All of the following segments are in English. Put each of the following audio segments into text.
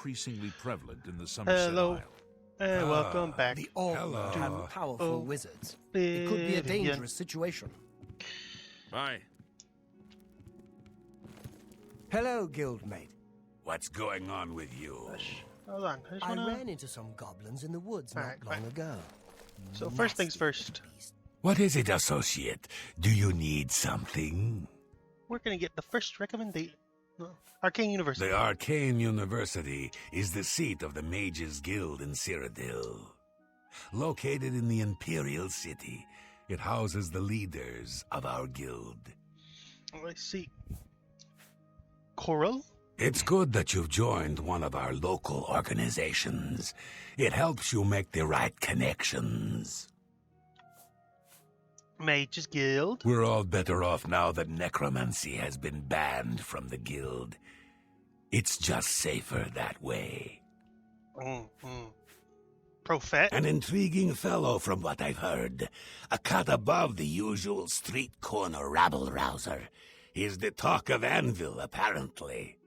increasingly prevalent in the Somerset Hello. Isle. Welcome back. The orcs Hello. have powerful wizards. It could be a Oblivion. dangerous situation. Bye. Hello, guildmate. What's going on with you? Hold on. I just I wanna... ran into some goblins in the woods Alright, not long ago. So first things first. What is it, associate? Do you need something? We're gonna get the first recommendation. Arcane University. The Arcane University is the seat of the Mages Guild in Cyrodiil. Located in the Imperial City, it houses the leaders of our guild. Oh, I see. Coral? It's good that you've joined one of our local organizations. It helps you make the right connections. Mages Guild. We're all better off now that necromancy has been banned from the guild. It's just safer that way. Prophet. An intriguing fellow from what I've heard. A cut above the usual street corner rabble-rouser. He's the talk of Anvil, apparently.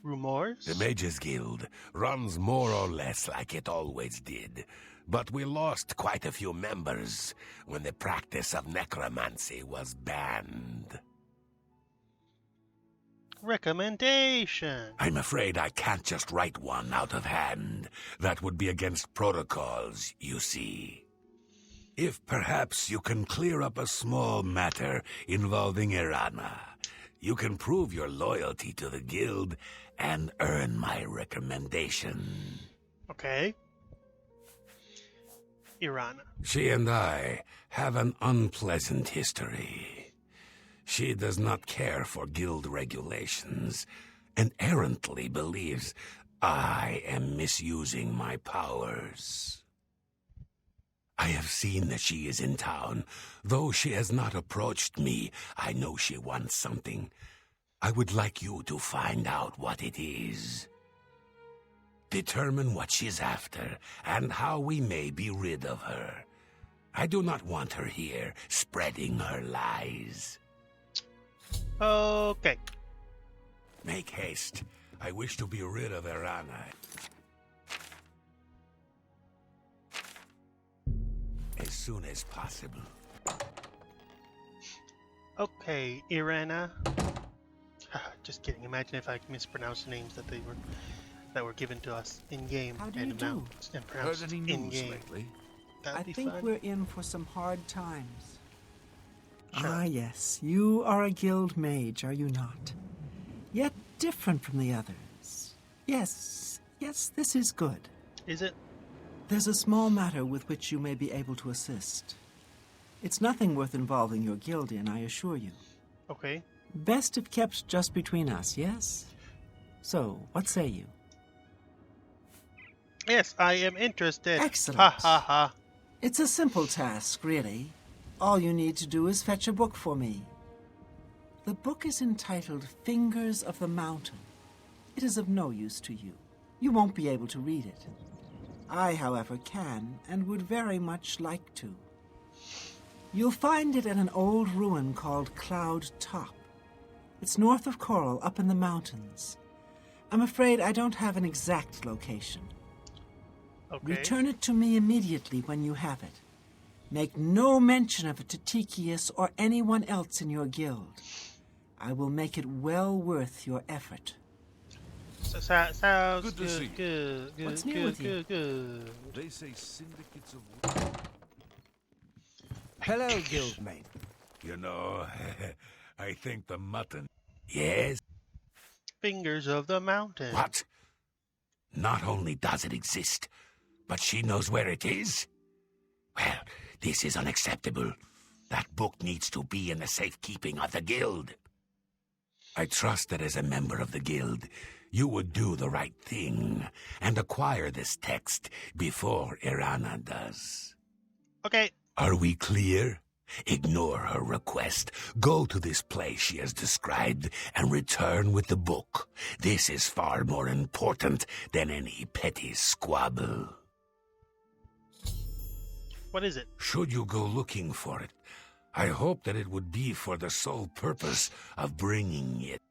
Rumors. The Mages Guild runs more or less like it always did. But we lost quite a few members when the practice of necromancy was banned. Recommendation. I'm afraid I can't just write one out of hand. That would be against protocols, you see. If perhaps you can clear up a small matter involving Irana, you can prove your loyalty to the guild and earn my recommendation. Okay. Irana. She and I have an unpleasant history. She does not care for guild regulations and errantly believes I am misusing my powers. I have seen that she is in town. Though she has not approached me, I know she wants something. I would like you to find out what it is. Determine what she's after, and how we may be rid of her. I do not want her here, spreading her lies. Okay. Make haste. I wish to be rid of Irana as soon as possible. Okay, Irana. Just kidding. Imagine if I mispronounced the names that were given to us in game How do you do? and pronounced Heard any in news game. lately? That'd I be think fun. we're in for some hard times. Sure. Ah, yes. You are a guild mage, are you not? Yet different from the others. Yes, this is good. Is it? There's a small matter with which you may be able to assist. It's nothing worth involving your guild in, I assure you. Okay. Best if kept just between us, yes? So, what say you? Yes, I am interested. Excellent. Ha ha ha. It's a simple task, really. All you need to do is fetch a book for me. The book is entitled Fingers of the Mountain. It is of no use to you. You won't be able to read it. I, however, can and would very much like to. You'll find it at an old ruin called Cloud Top. It's north of Coral, up in the mountains. I'm afraid I don't have an exact location. Okay. Return it to me immediately when you have it. Make no mention of it to Tychius or anyone else in your guild. I will make it well worth your effort. Sounds Good to see you. good. What's new good, with you? Good. They say syndicates of... Hello, guildmate. You know, I think the mutton... Yes? Fingers of the mountain. What? Not only does it exist, but she knows where it is? Well, this is unacceptable. That book needs to be in the safekeeping of the guild. I trust that as a member of the guild, you would do the right thing and acquire this text before Irana does. Okay. Are we clear? Ignore her request. Go to this place she has described and return with the book. This is far more important than any petty squabble. What is it? Should you go looking for it, I hope that it would be for the sole purpose of bringing it.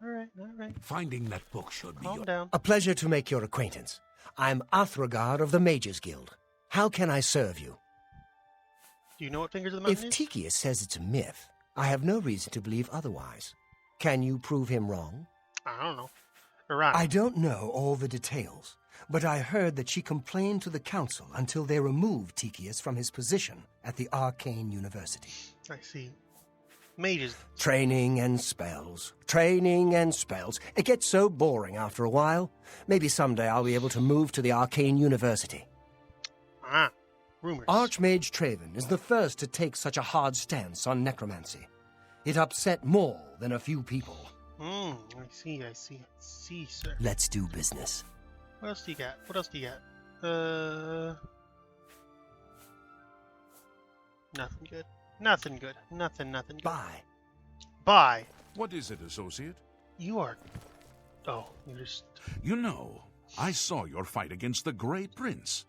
Alright, alright. Finding that book should be Calm your... down. A pleasure to make your acquaintance. I'm Athragar of the Mages Guild. How can I serve you? Do you know what Fingers of the Mountain If is? Tychius says it's a myth, I have no reason to believe otherwise. Can you prove him wrong? I don't know. Irana. I don't know all the details, but I heard that she complained to the council until they removed Tychius from his position at the Arcane University. I see. Mages. Training and spells. Training and spells. It gets so boring after a while. Maybe someday I'll be able to move to the Arcane University. Ah. Rumors. Archmage Traven is the first to take such a hard stance on necromancy. It upset more than a few people. I see, sir. Let's do business. What else do you got? What else do you got? Nothing good. Nothing good. Nothing good. Bye. Bye. What is it, associate? You are... Oh, you just... You know, I saw your fight against the Grey Prince.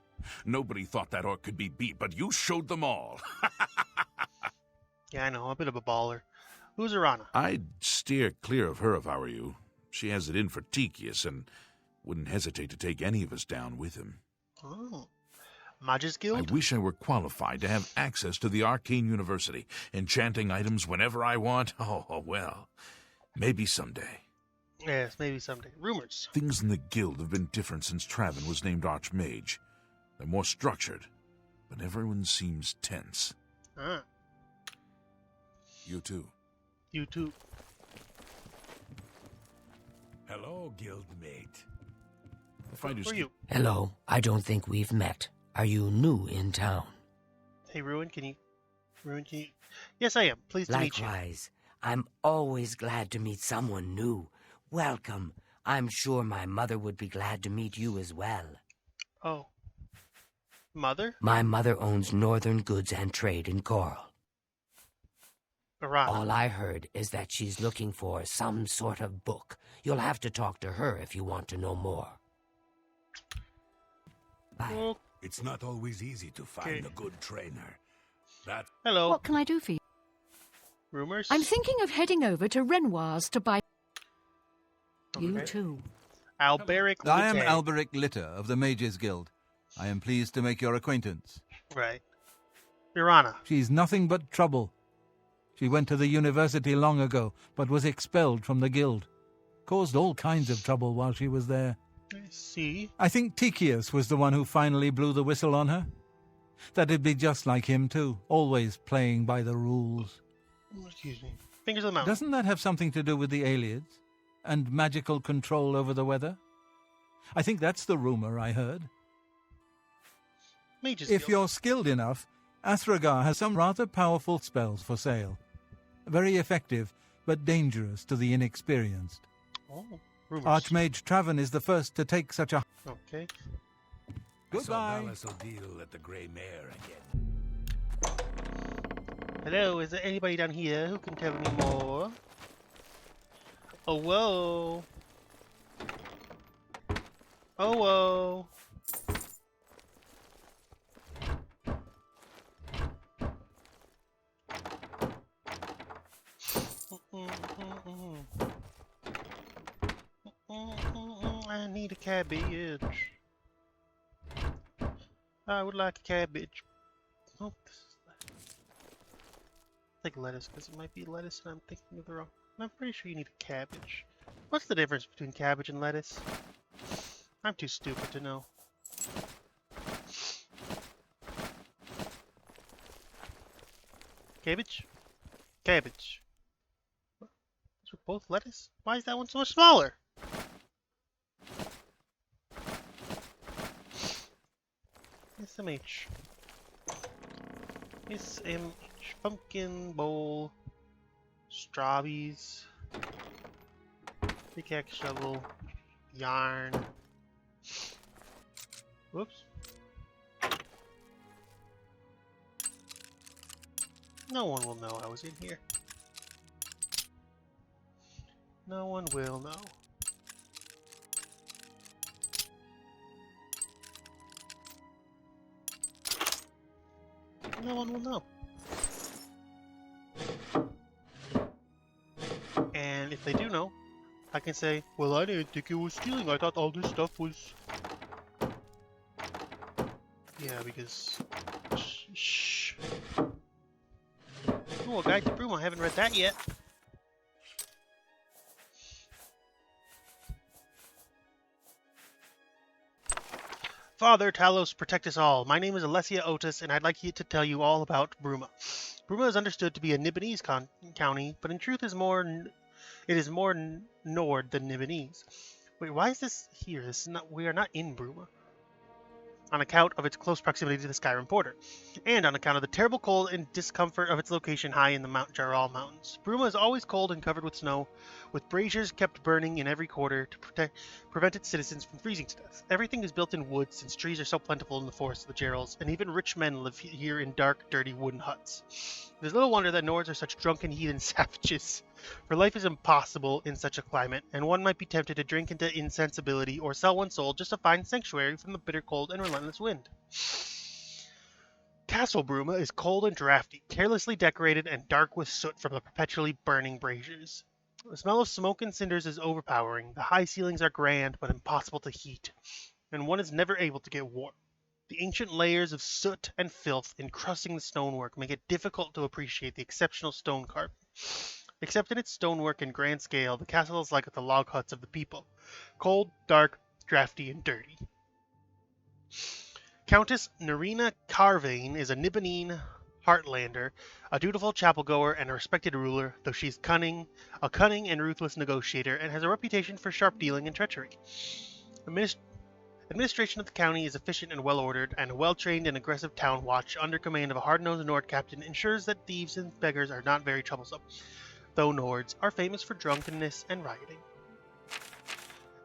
Nobody thought that orc could be beat, but you showed them all. Yeah, I know. I'm a bit of a baller. Who's Irana? I'd steer clear of her if I were you. She has it in for Tychius and wouldn't hesitate to take any of us down with him. Oh. Mages I Guild? wish I were qualified to have access to the Arcane University, enchanting items whenever I want. Oh, well, maybe someday. Yes, maybe someday. Rumors. Things in the guild have been different since Traven was named Archmage. They're more structured, but everyone seems tense. Ah. You too. You too. Hello, guildmate. If I Who just are you? Hello, I don't think we've met. Are you new in town? Hey, Ruin, can you... Yes, I am. Pleased to meet you. Likewise, I'm always glad to meet someone new. Welcome. I'm sure my mother would be glad to meet you as well. Oh. Mother? My mother owns Northern Goods and Trade in Coral. Irana. All I heard is that she's looking for some sort of book. You'll have to talk to her if you want to know more. Bye. Oh, It's not always easy to find a good trainer. That hello. What can I do for you? Rumors? I'm thinking of heading over to Renoir's to buy... You Okay. too. Alberic I am Litte. Alberic Litter of the Mages Guild. I am pleased to make your acquaintance. Right. Irana. She's nothing but trouble. She went to the university long ago, but was expelled from the guild. Caused all kinds of trouble while she was there. I see. I think Tychius was the one who finally blew the whistle on her. That'd be just like him too, always playing by the rules. Excuse me. Fingers of the Mountain. Doesn't that have something to do with the Aelids? And magical control over the weather? I think that's the rumor I heard. Mages If Guild. you're skilled enough, Athragar has some rather powerful spells for sale. Very effective, but dangerous to the inexperienced. Oh, rumors. Archmage Traven is the first to take such a... Okay. I saw Goodbye. Dallas O'Deal at the Grey Mare again. Hello, is there anybody down here who can tell me more? Oh, whoa. Oh, whoa. I need a cabbage. I would like a cabbage. Oh, this is lettuce. I think lettuce because it might be lettuce and I'm thinking of the wrong. I'm pretty sure you need a cabbage. What's the difference between cabbage and lettuce? I'm too stupid to know. Cabbage? Cabbage. What? Those are both lettuce? Why is that one so much smaller? SMH. SMH. Pumpkin bowl. Strawberries. Pickaxe shovel. Yarn. Whoops. No one will know I was in here. No one will know. No one will know. And if they do know, I can say, well, I didn't think it was stealing. I thought all this stuff was... Yeah, because... Shh. Oh, a guide to Bruma. I haven't read that yet. Father, Talos, protect us all. My name is Alessia Otis, and I'd like to tell you all about Bruma. Bruma is understood to be a Nibonese county, but in truth it is more Nord than Nibonese. Wait, why is this here? We are not in Bruma. On account of its close proximity to the Skyrim border, and on account of the terrible cold and discomfort of its location high in the Mount Jarral Mountains. Bruma is always cold and covered with snow, with braziers kept burning in every quarter to prevent its citizens from freezing to death. Everything is built in wood, since trees are so plentiful in the forests of the Jarrals, and even rich men live here in dark, dirty wooden huts. It is little wonder that Nords are such drunken heathen savages, for life is impossible in such a climate, and one might be tempted to drink into insensibility or sell one's soul just to find sanctuary from the bitter cold and relentless wind. Castle Bruma is cold and drafty, carelessly decorated and dark with soot from the perpetually burning braziers. The smell of smoke and cinders is overpowering. The high ceilings are grand but impossible to heat, and one is never able to get warm. The ancient layers of soot and filth encrusting the stonework make it difficult to appreciate the exceptional stone carving. Except in its stonework and grand scale, the castle is like the log huts of the people. Cold, dark, drafty, and dirty. Countess Nerina Carvane is a Nibonene Heartlander, a dutiful chapel-goer, and a respected ruler, though she's a cunning and ruthless negotiator, and has a reputation for sharp dealing and treachery. Administration of the county is efficient and well-ordered, and a well-trained and aggressive town watch under command of a hard-nosed Nord captain ensures that thieves and beggars are not very troublesome, though Nords are famous for drunkenness and rioting.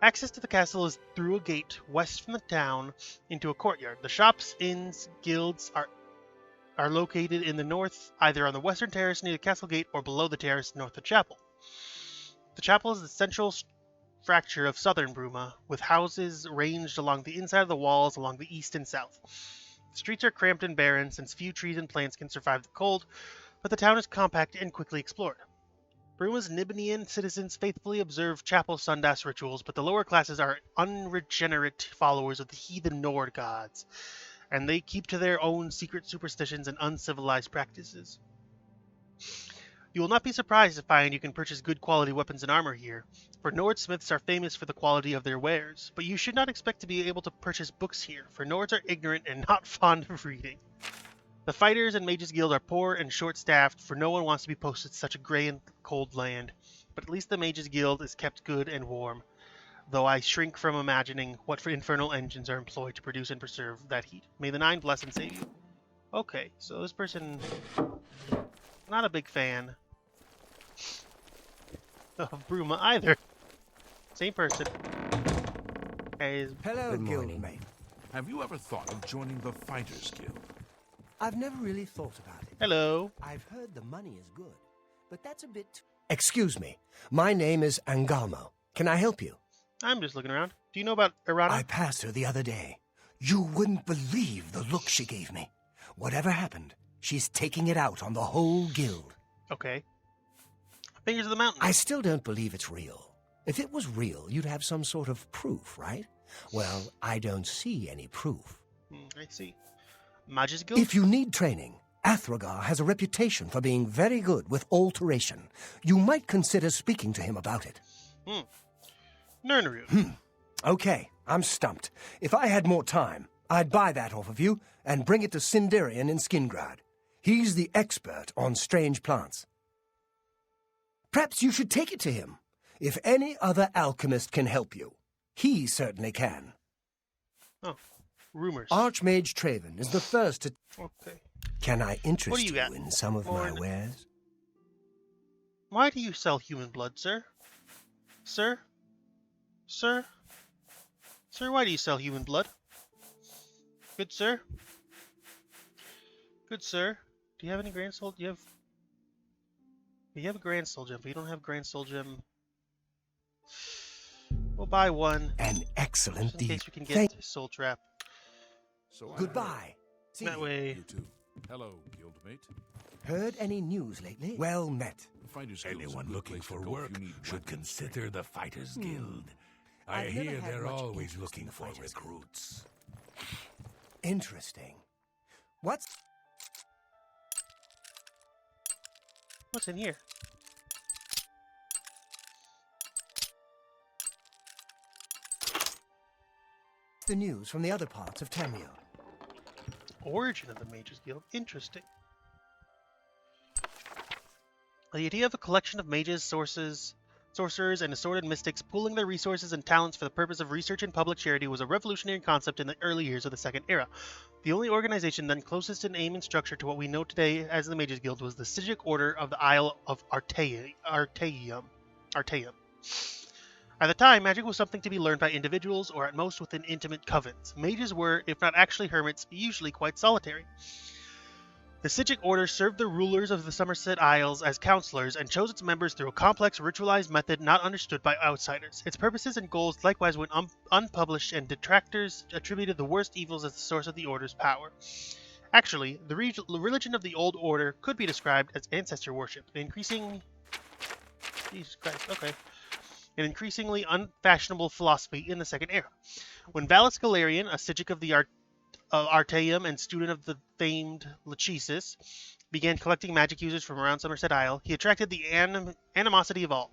Access to the castle is through a gate west from the town into a courtyard. The shops, inns, guilds are located in the north, either on the western terrace near the castle gate or below the terrace north of the chapel. The chapel is the central fracture of southern Bruma, with houses ranged along the inside of the walls along the east and south. The streets are cramped and barren, since few trees and plants can survive the cold, but the town is compact and quickly explored. Bruma's Nibonian citizens faithfully observe chapel Sundas rituals, but the lower classes are unregenerate followers of the heathen Nord gods, and they keep to their own secret superstitions and uncivilized practices. You will not be surprised to find you can purchase good quality weapons and armor here, for Nord smiths are famous for the quality of their wares, but you should not expect to be able to purchase books here, for Nords are ignorant and not fond of reading. The Fighters and Mages Guild are poor and short-staffed, for no one wants to be posted to such a grey and cold land, but at least the Mages Guild is kept good and warm, though I shrink from imagining what infernal engines are employed to produce and preserve that heat. May the Nine bless and save you. Okay, so this person... not a big fan of Bruma either. Same person. Hello, Good morning. guildmate. Have you ever thought of joining the Fighters Guild? I've never really thought about it. Hello. I've heard the money is good, but that's a bit... Excuse me. My name is Angalmo. Can I help you? I'm just looking around. Do you know about Irana? I passed her the other day. You wouldn't believe the look she gave me. Whatever happened, she's taking it out on the whole guild. Okay. Fingers of the Mountain. I still don't believe it's real. If it was real, you'd have some sort of proof, right? Well, I don't see any proof. I see. Mages Guild? If you need training, Athragar has a reputation for being very good with alteration. You might consider speaking to him about it. Nernarune. Okay, I'm stumped. If I had more time, I'd buy that off of you and bring it to Sindarian in Skingrad. He's the expert on strange plants. Perhaps you should take it to him. If any other alchemist can help you, he certainly can. Oh, rumors. Archmage Traven is the first to... Okay. Can I interest What do you got? in some of my More- wares? Why do you sell human blood, sir? Sir? Sir? Sir, why do you sell human blood? Good sir? Good sir? Do you have any Grand Soul? Do you have... You have a Grand Soul Gem, but you don't have Grand Soul Gem. We'll buy one, An excellent just in deal. case we can get Soul Trap. So I Goodbye. See That you. way, heard. You too. Hello, guildmate. Heard any news lately? Well met. The Fighters Guild is a Anyone good looking place to for go if work you need should weapons. consider the Fighters Guild. I I've never hear had they're much always interest in looking the for Fighters Guild. recruits. Interesting. What's What's in here? the news from the other parts of Tamriel? Origin of the Mages Guild. Interesting. The idea of a collection of mages, sorcerers, and assorted mystics pooling their resources and talents for the purpose of research and public charity was a revolutionary concept in the early years of the Second Era. The only organization then closest in aim and structure to what we know today as the Mages Guild was the Sigic Order of the Isle of Artaeum. At the time, magic was something to be learned by individuals, or at most within intimate covens. Mages were, if not actually hermits, usually quite solitary. The Sigic Order served the rulers of the Somerset Isles as counselors and chose its members through a complex, ritualized method not understood by outsiders. Its purposes and goals likewise went unpublished, and detractors attributed the worst evils as the source of the Order's power. Actually, the religion of the Old Order could be described as ancestor worship, Jesus Christ, okay. An increasingly unfashionable philosophy in the Second Era. When Valus Galerian, a Sigic of the Artaeum and student of the famed Lachesis, began collecting magic users from around Somerset Isle, he attracted the animosity of all.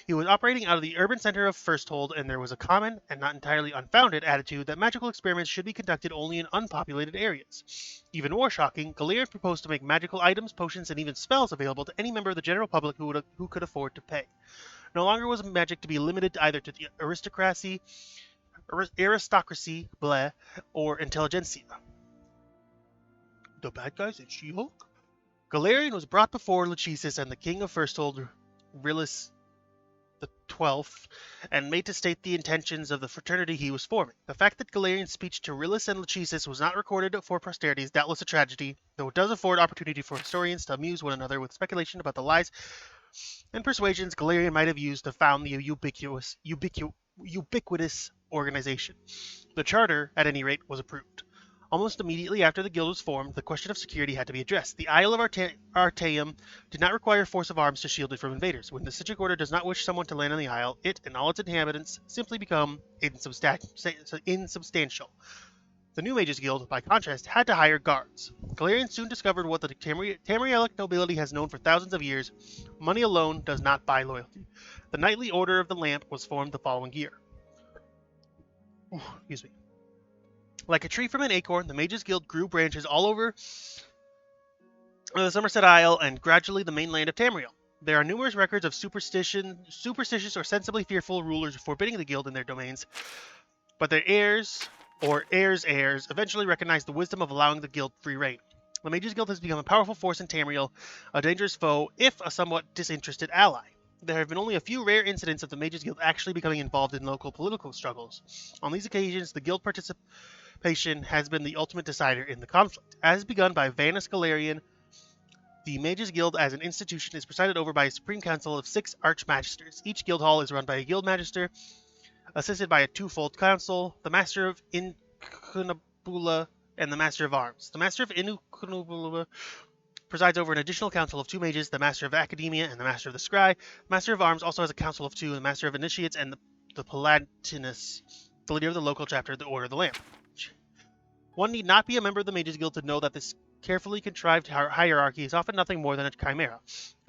He was operating out of the urban center of Firsthold, and there was a common, and not entirely unfounded, attitude that magical experiments should be conducted only in unpopulated areas. Even more shocking, Galerian proposed to make magical items, potions, and even spells available to any member of the general public who could afford to pay. No longer was magic to be limited either to the aristocracy, or intelligentsia. The bad guys in She-Hulk? Galerian was brought before Lachesis and the king of Firsthold, Rillis the 12th, and made to state the intentions of the fraternity he was forming. The fact that Galerian's speech to Rillis and Lachesis was not recorded for posterity is doubtless a tragedy, though it does afford opportunity for historians to amuse one another with speculation about the lies and persuasions Galerian might have used to found the ubiquitous organization. The charter, at any rate, was approved. Almost immediately after the guild was formed, the question of security had to be addressed. The Isle of Artaeum did not require force of arms to shield it from invaders. When the Sigic Order does not wish someone to land on the isle, it and all its inhabitants simply become insubstantial. The new Mages Guild, by contrast, had to hire guards. Galerian soon discovered what the Tamrielic nobility has known for thousands of years: money alone does not buy loyalty. The Knightly Order of the Lamp was formed the following year. Excuse me. Like a tree from an acorn, the Mages Guild grew branches all over the Somerset Isle and gradually the mainland of Tamriel. There are numerous records of superstitious or sensibly fearful rulers forbidding the guild in their domains, but their heirs, or heirs' eventually recognized the wisdom of allowing the guild free reign. The Mages Guild has become a powerful force in Tamriel, a dangerous foe, if a somewhat disinterested ally. There have been only a few rare incidents of the Mages Guild actually becoming involved in local political struggles. On these occasions, the guild participation has been the ultimate decider in the conflict. As begun by Vanus Galerian, the Mages Guild as an institution is presided over by a supreme council of 6 archmagisters. Each guild hall is run by a guild magister, assisted by a twofold council, the Master of Incunabula and the Master of Arms. The Master of Incunabula presides over an additional council of 2 mages, the Master of Academia and the Master of the Scry. The Master of Arms also has a council of 2, the Master of Initiates and the Palatinus, the leader of the local chapter of the Order of the Lamp. One need not be a member of the Mages Guild to know that this carefully contrived hierarchy is often nothing more than a chimera.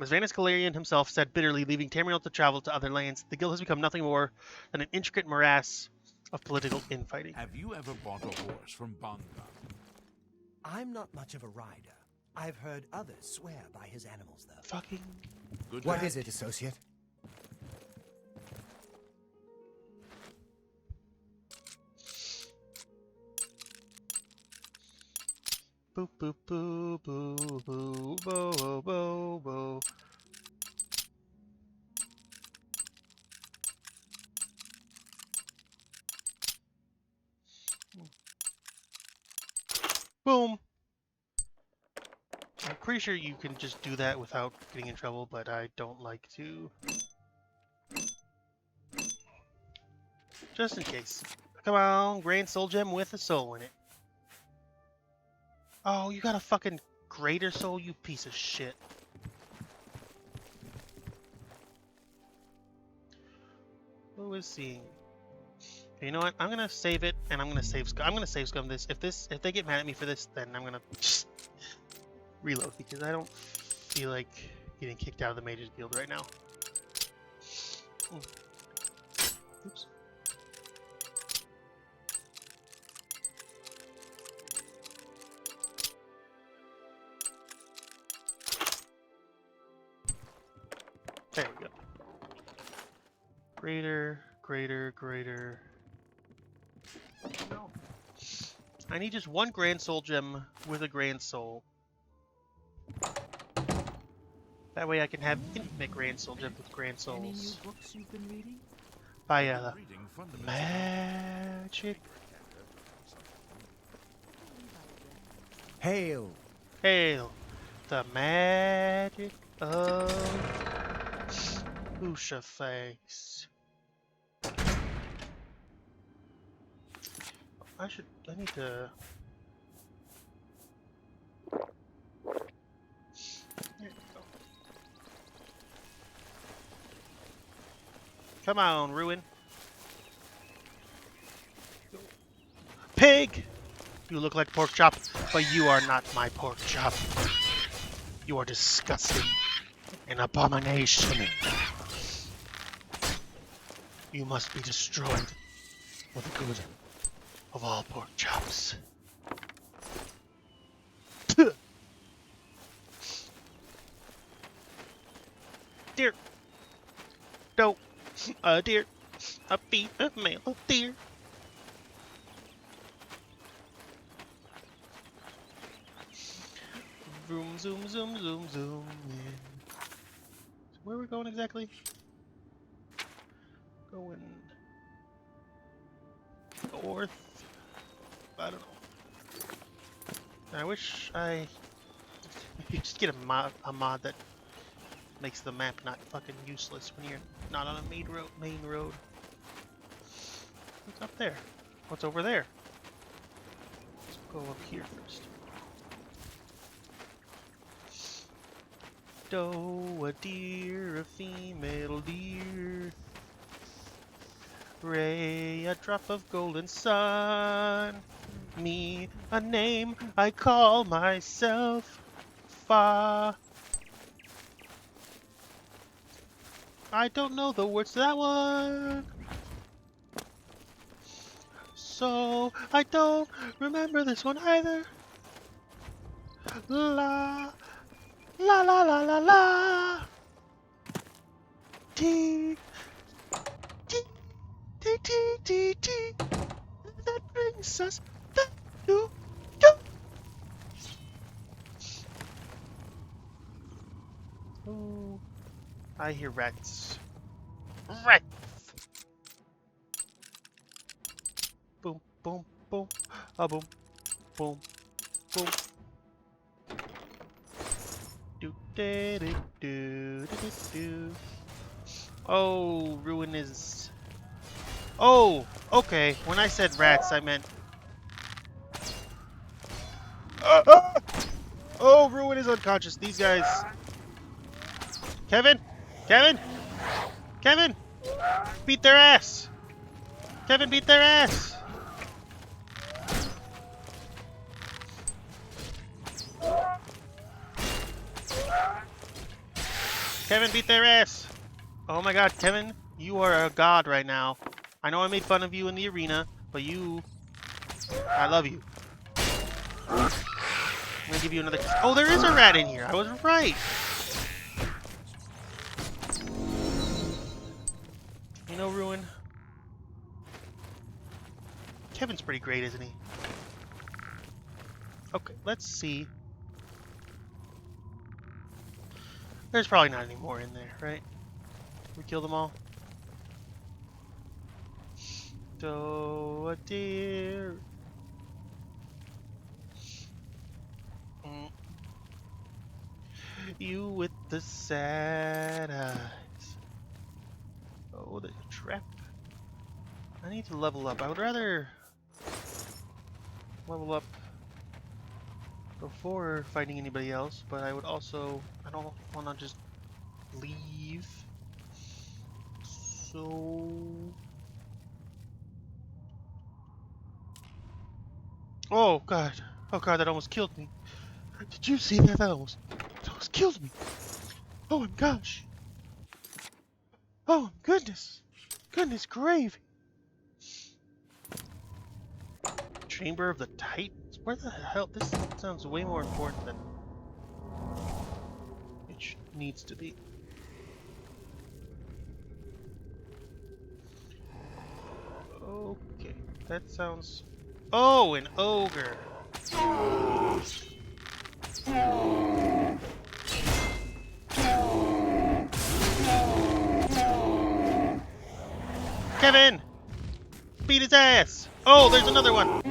As Vanus Galerian himself said bitterly, leaving Tamriel to travel to other lands, the guild has become nothing more than an intricate morass of political infighting. Have you ever bought a horse from Bonga? I'm not much of a rider. I've heard others swear by his animals, though. Fucking... Good What luck. is it, associate? Boop, boop, boop, boop, boop, boop, boop, boop. Boom. I'm pretty sure you can just do that without getting in trouble, but I don't like to. Just in case. Come on, Grand Soul Gem with a soul in it. Oh, you gotta fucking Greater soul, you piece of shit. Who is seeing? You know what? I'm gonna save it, and I'm gonna save scum this. If they get mad at me for this, then I'm gonna just reload because I don't feel like getting kicked out of the Mages Guild right now. Oops. There we go. Greater. No. I need just one Grand Soul gem with a Grand Soul. That way I can have infinite Grand Soul gems with Grand Any new Souls. books you've been reading? By Reading fundamentals. magic. Hail! Hail the magic of Usha Face. I need to. There we go. Come on, Ruin. Pig! You look like pork chop, but you are not my pork chop. You are disgusting. An abomination. You must be destroyed for the good of all pork chops. Deer. No. A deer. A female deer. Vroom, zoom, zoom, zoom, zoom. Yeah. So where are we going exactly? Going north. I don't know. I wish I you just get a mod that makes the map not fucking useless when you're not on a main road. What's up there? What's over there? Let's go up here first. Doe, a deer, a female deer. Ray, a drop of golden sun. Me, a name I call myself. Fa. I don't know the words to that one. So, I don't remember this one either. La. La la la la la. T. T. T. T. T. T. That brings us back to you. Oh, I hear rats. Rats. Boom, boom, boom. Boom, boom, boom. Do do do do do do. Oh, Ruin is. Oh, okay. When I said rats, I meant. Oh, Ruin is unconscious. These guys. Kevin, Kevin, Kevin, beat their ass. Kevin, beat their ass. Kevin, beat their ass. Oh my god, Kevin, you are a god right now. I know I made fun of you in the arena, but I love you. I'm gonna give you another. Oh, there is a rat in here. I was right. You know, Ruin. Kevin's pretty great, isn't he? Okay, let's see. There's probably not any more in there, right? We killed them all. So a deer. You with the sad eyes. Oh, there's a trap. I need to level up. I would rather level up before fighting anybody else, but I would also, I don't want to just leave. So... Oh god. Oh god, that almost killed me. Did you see that? That almost killed me. Oh my gosh. Oh goodness. Goodness gravy. Chamber of the Titans? Where the hell? This sounds way more important than it needs to be. Okay, that sounds... Oh, an ogre! Kevin! Beat his ass! Oh, there's another one!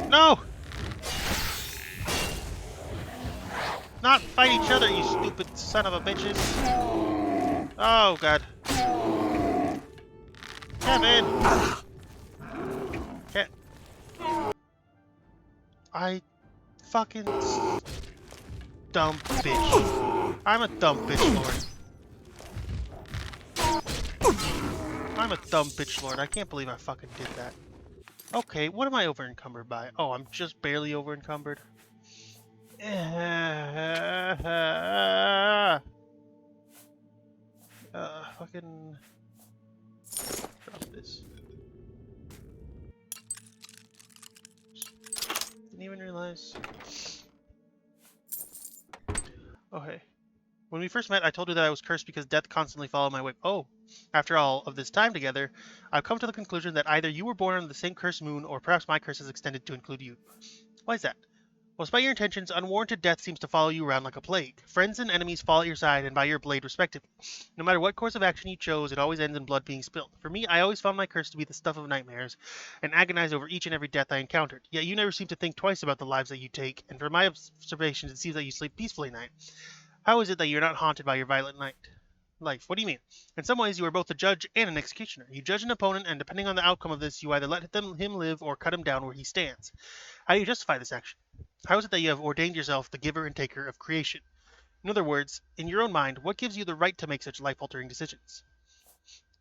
No! Not fight each other, you stupid son of a bitches! Oh, God. Kevin! I fucking... dumb bitch. I'm a dumb bitch lord. I'm a dumb bitch lord. I can't believe I fucking did that. Okay, what am I over encumbered by? Oh, I'm just barely over encumbered. Fucking drop this. Didn't even realize. Okay. When we first met, I told you that I was cursed because death constantly followed my way. Oh, after all of this time together, I've come to the conclusion that either you were born on the same cursed moon, or perhaps my curse is extended to include you. Why is that? Well, despite your intentions, unwarranted death seems to follow you around like a plague. Friends and enemies fall at your side and by your blade, respectively. No matter what course of action you chose, it always ends in blood being spilled. For me, I always found my curse to be the stuff of nightmares, and agonized over each and every death I encountered. Yet you never seem to think twice about the lives that you take, and from my observations, it seems that you sleep peacefully at night. How is it that you're not haunted by your violent life? What do you mean? In some ways, you are both a judge and an executioner. You judge an opponent, and depending on the outcome of this, you either let him live or cut him down where he stands. How do you justify this action? How is it that you have ordained yourself the giver and taker of creation? In other words, in your own mind, what gives you the right to make such life-altering decisions?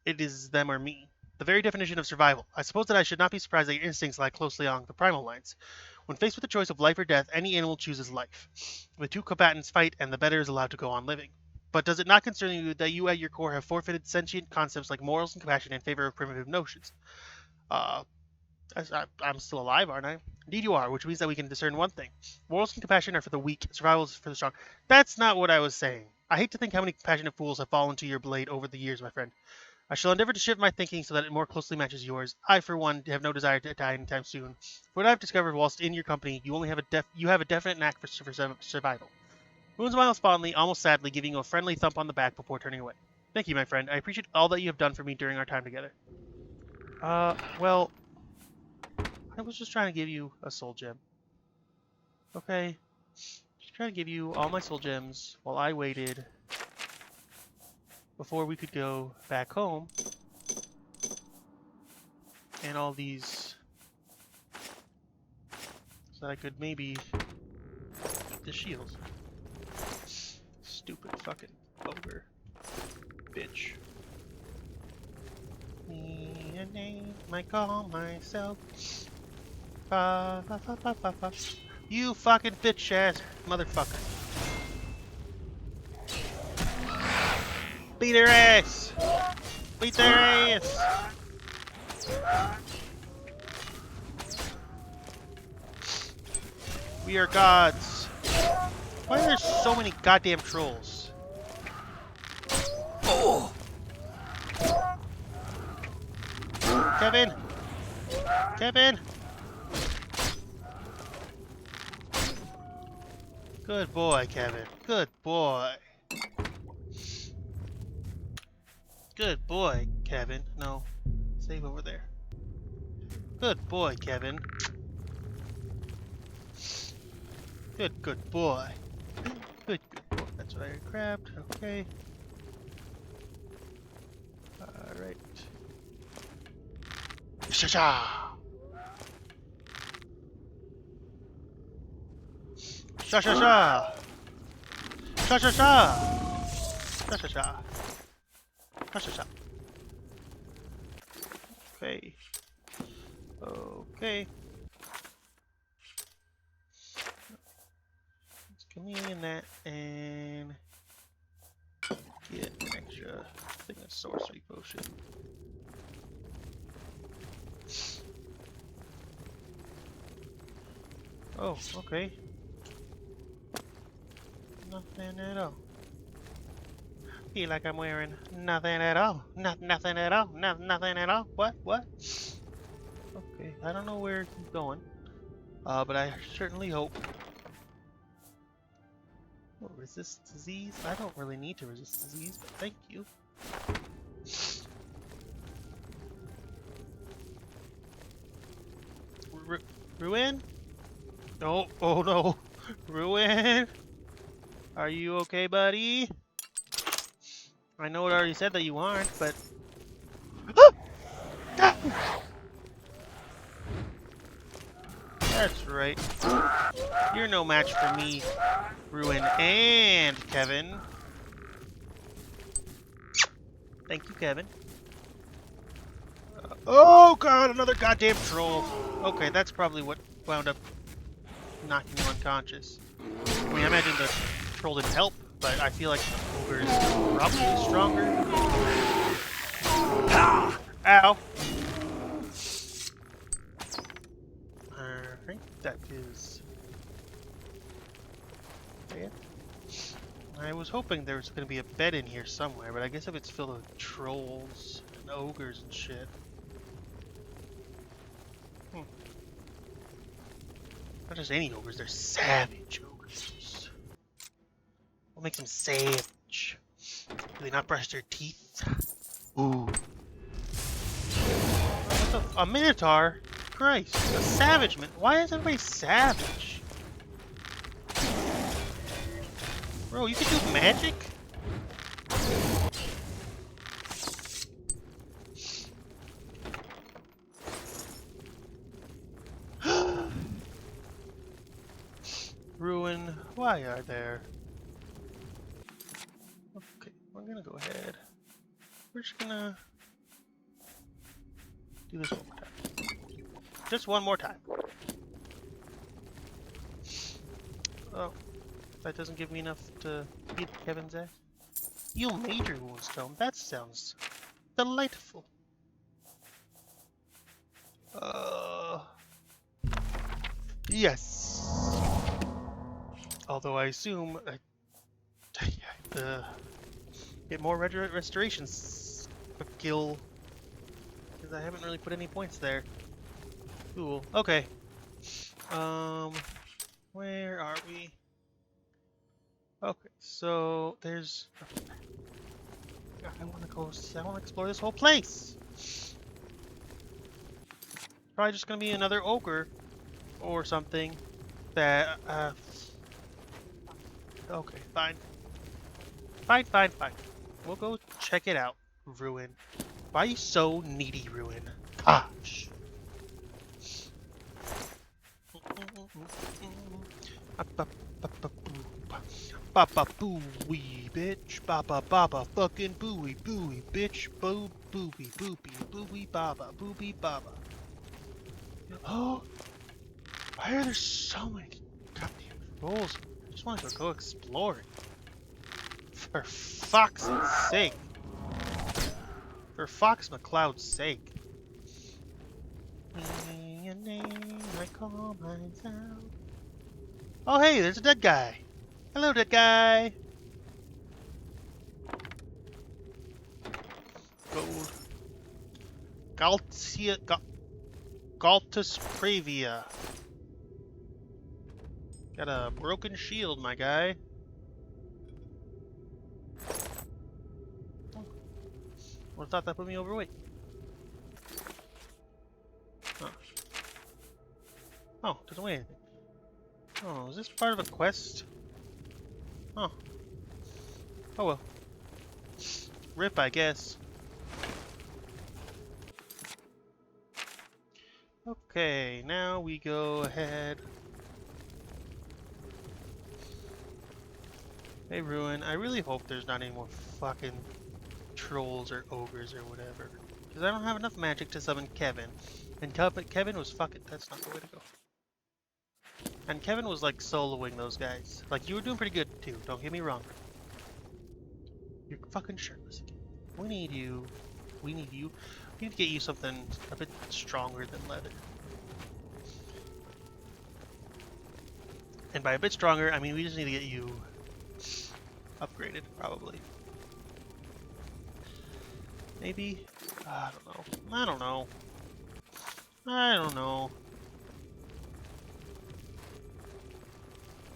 It is them or me. The very definition of survival. I suppose that I should not be surprised that your instincts lie closely along the primal lines. When faced with the choice of life or death, any animal chooses life. The two combatants fight, and the better is allowed to go on living. But does it not concern you that you at your core have forfeited sentient concepts like morals and compassion in favor of primitive notions? I'm still alive, aren't I? Indeed you are, which means that we can discern one thing. Morals and compassion are for the weak, survival is for the strong. That's not what I was saying. I hate to think how many compassionate fools have fallen to your blade over the years, my friend. I shall endeavor to shift my thinking so that it more closely matches yours. I, for one, have no desire to die anytime soon. For what I've discovered whilst in your company, you have a definite knack for survival. Moon smiles fondly, almost sadly, giving you a friendly thump on the back before turning away. Thank you, my friend. I appreciate all that you have done for me during our time together. Well, I was just trying to give you a soul gem. Okay? Just trying to give you all my soul gems while I waited before we could go back home. And all these... so that I could maybe get the shields. Stupid fucking ogre. Bitch. Me a name I call myself. Fa, fa, fa, fa, fa, fa. You fucking bitch ass motherfucker. Beat her ass! Beat their ass! We are gods. Why are there so many goddamn trolls? Oh! Kevin! Kevin! Good boy, Kevin. Good boy. Good boy, Kevin. No. Save over there. Good boy, Kevin. Good boy. Good boy. That's what I grabbed. Okay. Alright. Sha-sha! Sha-sha-sha! Sha-sha-sha! Sha-sha-sha! Sha-sha-sha! Okay. Okay. Let's give me in that and get an extra thing of sorcery potion. Oh, okay. Nothing at all. Feel like I'm wearing nothing at all. Nothing at all. Nothing at all. What? What? Okay, I don't know where he's going. But I certainly hope. Oh, resist disease? I don't really need to resist disease, but thank you. Ruin? Oh, oh no. Ruin? Are you okay, buddy? I know it already said that you aren't, but... That's right. You're no match for me, Ruin and Kevin. Thank you, Kevin. Oh god, another goddamn troll. Okay, that's probably what wound up knocking you unconscious. I mean, I imagine the troll didn't help, but I feel like the ogre is probably stronger. Ow! Alright, that is it. I was hoping there was going to be a bed in here somewhere, but I guess if it's filled with trolls and ogres and shit. Not just any ogres, they're savage ogres. What makes them savage? Do they not brush their teeth? Ooh. A minotaur? Christ, a savage man. Why is everybody savage? Bro, you can do magic? Ruin, why are there? Okay, we're gonna go ahead. We're just gonna do this one more time. Just one more time. Oh, that doesn't give me enough to beat Kevin's ass. You major woundstone. That sounds delightful. Yes. Although I assume get more restorations skill because I haven't really put any points there. Cool. Okay. Where are we? Okay, so there's. I want to go. I want to explore this whole place. Probably just gonna be another ogre or something. That. Okay, fine. Fine. We'll go check it out. Ruin. Why are you so needy, Ruin? Gosh. Baba booey bitch, baba fucking booey bitch, booey baba. Oh, why are there so many goddamn trolls? I just want to go exploring. For fuck's sake. For Fox McCloud's sake. Your name, I call myself. Oh hey, there's a dead guy. Hello, dead guy. Gold. Galtus Previa. Got a broken shield, my guy. Would have thought that put me overweight. Huh. Oh, doesn't weigh anything. Oh, is this part of a quest? Oh. Oh well. RIP, I guess. Okay, now we go ahead. Hey, Ruin, I really hope there's not any more fucking trolls or ogres or whatever. Because I don't have enough magic to summon Kevin. And Kevin was fucking... That's not the way to go. And Kevin was like soloing those guys. Like, you were doing pretty good too, don't get me wrong. You're fucking shirtless again. We need you. We need you. We need to get you something a bit stronger than leather. And by a bit stronger, I mean we just need to get you upgraded, probably. Maybe? I don't know. I don't know. I don't know.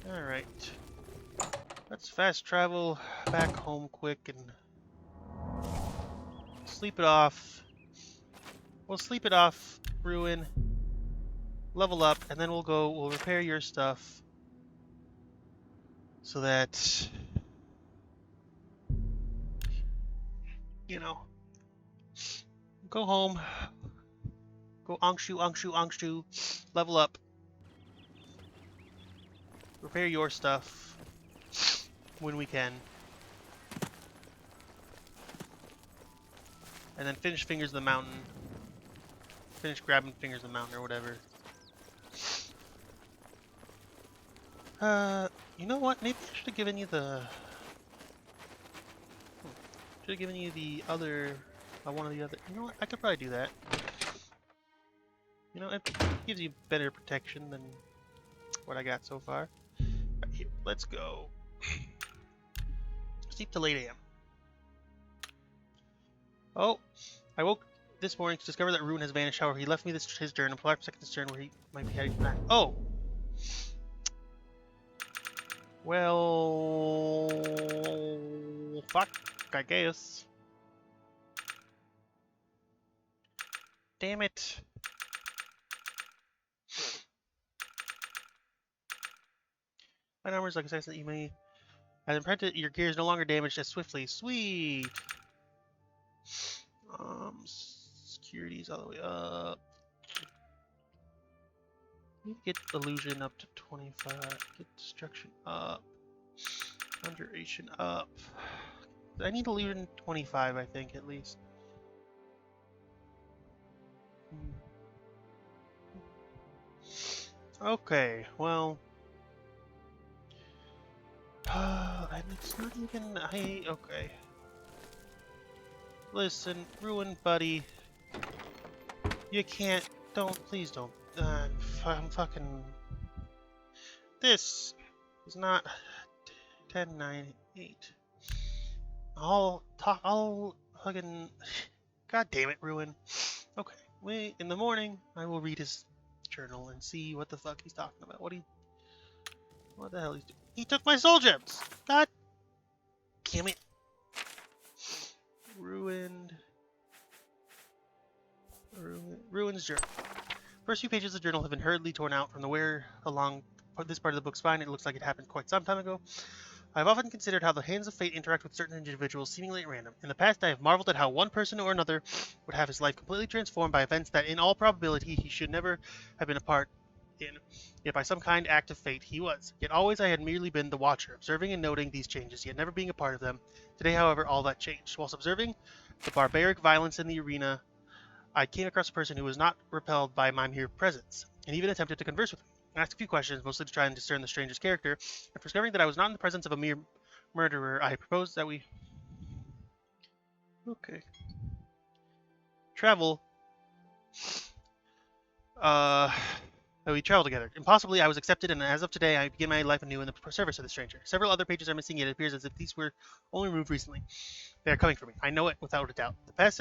Alright. Let's fast travel back home quick and sleep it off. We'll sleep it off, Ruin. Level up, and then we'll repair your stuff. So that, you know, go home, go angshu, level up, repair your stuff when we can, and then finish Fingers of the Mountain, finish grabbing Fingers of the Mountain or whatever. You know what? Maybe I should have given you the... Should have given you the other... one of the other... You know what? I could probably do that. You know, it gives you better protection than what I got so far. Right, here, let's go. Sleep till 8 a.m. Oh! I woke this morning to discover that Ruin has vanished. However, he left me his journal, 5 seconds journal where he might be heading back. Oh! Well, fuck, I guess. Damn it. My armor is like a sense that you may... As imprinted, your gear is no longer damaged as swiftly. Sweet! Security's all the way up. Need to get illusion up to 25. Get destruction up. Conjuration up. I need illusion 25, I think, at least. Okay, well. And it's not even. Okay. Listen, Ruin buddy. You can't. Please don't. I'm fucking... This is not 10, 9, 8. I'll fucking... God damn it, Ruin. Okay, in the morning, I will read his journal and see what the fuck he's talking about. What the hell he's doing? He took my soul gems! God damn it. Ruin's journal. First few pages of the journal have been hurriedly torn out from the wear along this part of the book's spine. It looks like it happened quite some time ago. I've often considered how the hands of fate interact with certain individuals seemingly at random. In the past, I have marveled at how one person or another would have his life completely transformed by events that, in all probability, he should never have been a part in. Yet by some kind act of fate, he was. Yet always I had merely been the watcher, observing and noting these changes, yet never being a part of them. Today, however, all that changed. Whilst observing the barbaric violence in the arena, I came across a person who was not repelled by my mere presence, and even attempted to converse with me. I asked a few questions, mostly to try and discern the stranger's character, and discovering that I was not in the presence of a mere murderer, I proposed that we... Okay. Travel. We travel together. Impossibly, I was accepted, and as of today, I begin my life anew in the service of the stranger. Several other pages are missing, yet it appears as if these were only removed recently. They are coming for me. I know it without a doubt. The past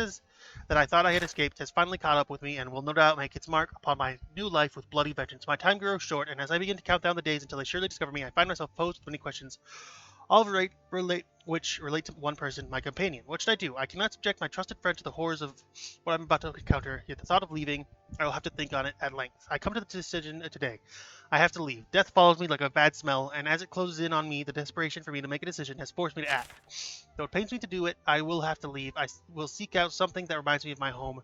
that I thought I had escaped has finally caught up with me, and will no doubt make its mark upon my new life with bloody vengeance. My time grows short, and as I begin to count down the days until they surely discover me, I find myself posed with many questions, all which relate to one person, my companion. What should I do? I cannot subject my trusted friend to the horrors of what I'm about to encounter, yet the thought of leaving, I will have to think on it at length. I come to the decision today. I have to leave. Death follows me like a bad smell, and as it closes in on me, the desperation for me to make a decision has forced me to act. Though it pains me to do it, I will have to leave. I will seek out something that reminds me of my home,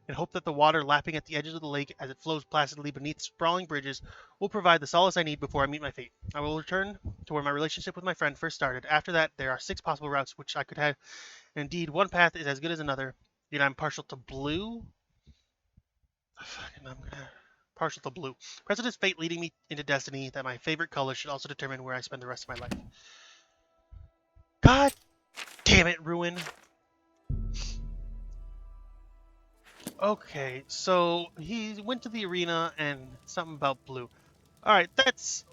and hope that the water lapping at the edges of the lake as it flows placidly beneath sprawling bridges will provide the solace I need before I meet my fate. I will return to where my relationship with my friend first started. After that, there are 6 possible routes which I could have. Indeed, one path is as good as another. Yet I'm partial to blue. Fucking, I'm gonna partial to blue. Precedent's fate leading me into destiny that my favorite color should also determine where I spend the rest of my life. God damn it, Ruin. Okay, so he went to the arena and something about blue. Alright, that's...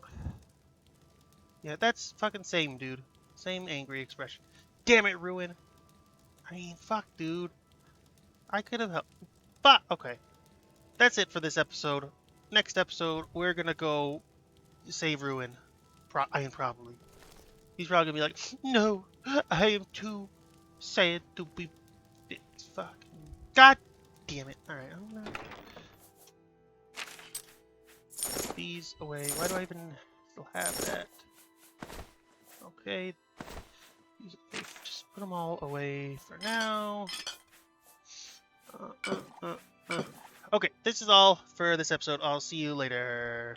Yeah, that's fucking same, dude. Same angry expression. Damn it, Ruin. I mean, fuck, dude. I could have helped. But, okay. That's it for this episode. Next episode, we're gonna go save Ruin. Probably. He's probably gonna be like, no, I am too sad to be... Fucking... God damn it. Alright, I'm gonna... Put these away. Why do I even still have that? Okay. Just put them all away for now. Okay, this is all for this episode. I'll see you later.